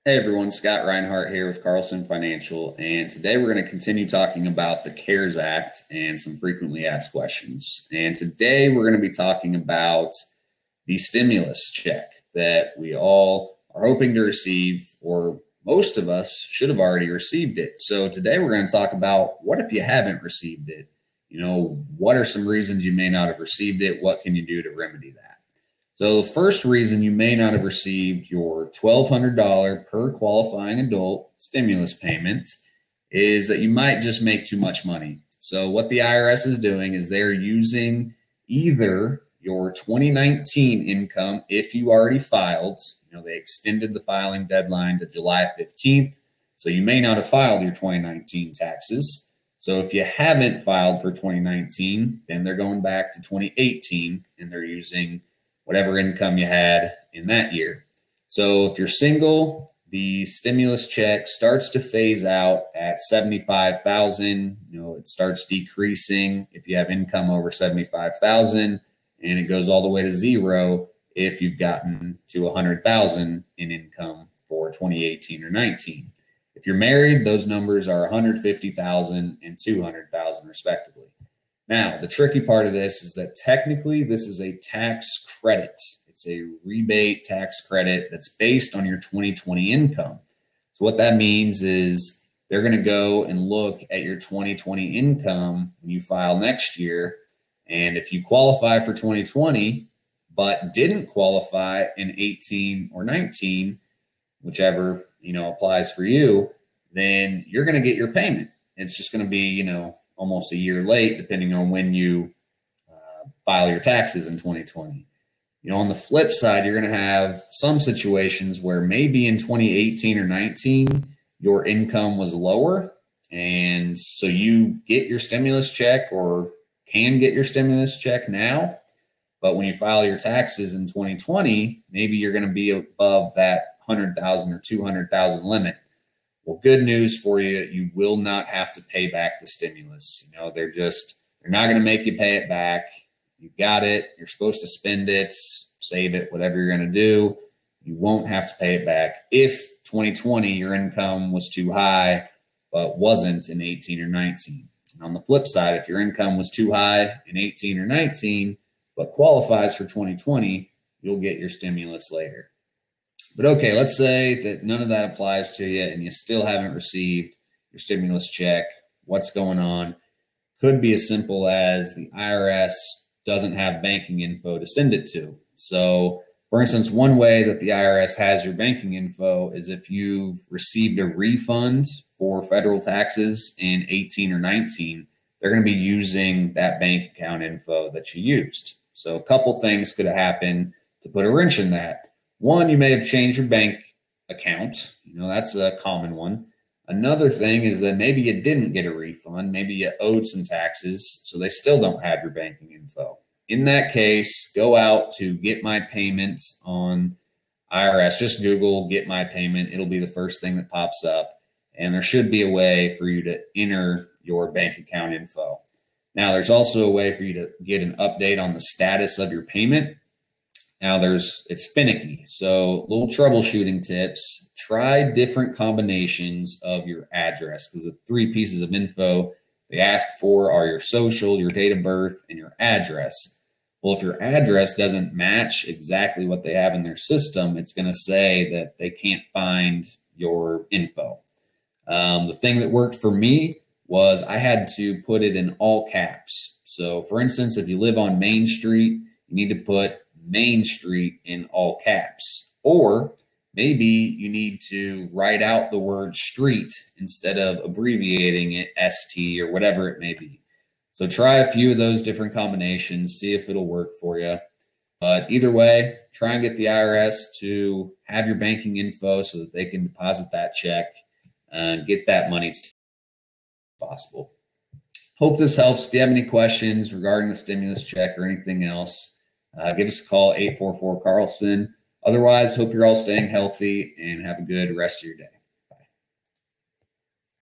Hey everyone, Scott Reinhardt here with Carlson Financial, and today we're going to continue talking about the CARES Act and some frequently asked questions. And today we're going to be talking about the stimulus check that we all are hoping to receive, or most of us should have already received it. So today we're going to talk about what if you haven't received it? What are some reasons you may not have received it? What can you do to remedy that? So the first reason you may not have received your $1,200 per qualifying adult stimulus payment is that you might just make too much money. So what the IRS is doing is they're using either your 2019 income, if you already filed, they extended the filing deadline to July 15th. So you may not have filed your 2019 taxes. So if you haven't filed for 2019, then they're going back to 2018 and they're using whatever income you had in that year. So if you're single, the stimulus check starts to phase out at $75,000. It starts decreasing if you have income over $75,000, and it goes all the way to zero if you've gotten to $100,000 in income for 2018 or 19. If you're married, those numbers are $150,000 and $200,000 respectively. Now, the tricky part of this is that technically this is a tax credit. It's a rebate tax credit that's based on your 2020 income. So what that means is they're going to go and look at your 2020 income when you file next year. And if you qualify for 2020, but didn't qualify in 18 or 19, whichever, applies for you, then you're going to get your payment. It's just going to be, almost a year late, depending on when you file your taxes in 2020. On the flip side, you're going to have some situations where maybe in 2018 or 19, your income was lower. And so you get your stimulus check or can get your stimulus check now. But when you file your taxes in 2020, maybe you're going to be above that 100,000 or 200,000 limit. Well, good news for you, you will not have to pay back the stimulus. They're not going to make you pay it back. You got it. You're supposed to spend it, save it, whatever you're going to do. You won't have to pay it back. If 2020, your income was too high, but wasn't in 18 or 19. And on the flip side, if your income was too high in 18 or 19, but qualifies for 2020, you'll get your stimulus later. But okay, let's say that none of that applies to you and you still haven't received your stimulus check. What's going on? Could be as simple as the IRS doesn't have banking info to send it to. So, for instance, one way that the IRS has your banking info is if you've received a refund for federal taxes in 18 or 19, they're going to be using that bank account info that you used. So a couple things could have happened to put a wrench in that. One, you may have changed your bank account. That's a common one. Another thing is that maybe you didn't get a refund. Maybe you owed some taxes, so they still don't have your banking info. In that case, go out to Get My Payment on IRS. Just Google Get My Payment. It'll be the first thing that pops up. And there should be a way for you to enter your bank account info. Now, there's also a way for you to get an update on the status of your payment. Now it's finicky. So little troubleshooting tips, try different combinations of your address, because the three pieces of info they ask for are your social, your date of birth, and your address. Well, if your address doesn't match exactly what they have in their system, it's going to say that they can't find your info. The thing that worked for me was I had to put it in all caps. So for instance, if you live on Main Street, you need to put Main Street in all caps, or maybe you need to write out the word street instead of abbreviating it ST or whatever it may be. So try a few of those different combinations, see if it'll work for you. But either way, try and get the IRS to have your banking info so that they can deposit that check and get that money as possible. Hope this helps. If you have any questions regarding the stimulus check or anything else, give us a call, 844-CARLSON. Otherwise, hope you're all staying healthy and have a good rest of your day.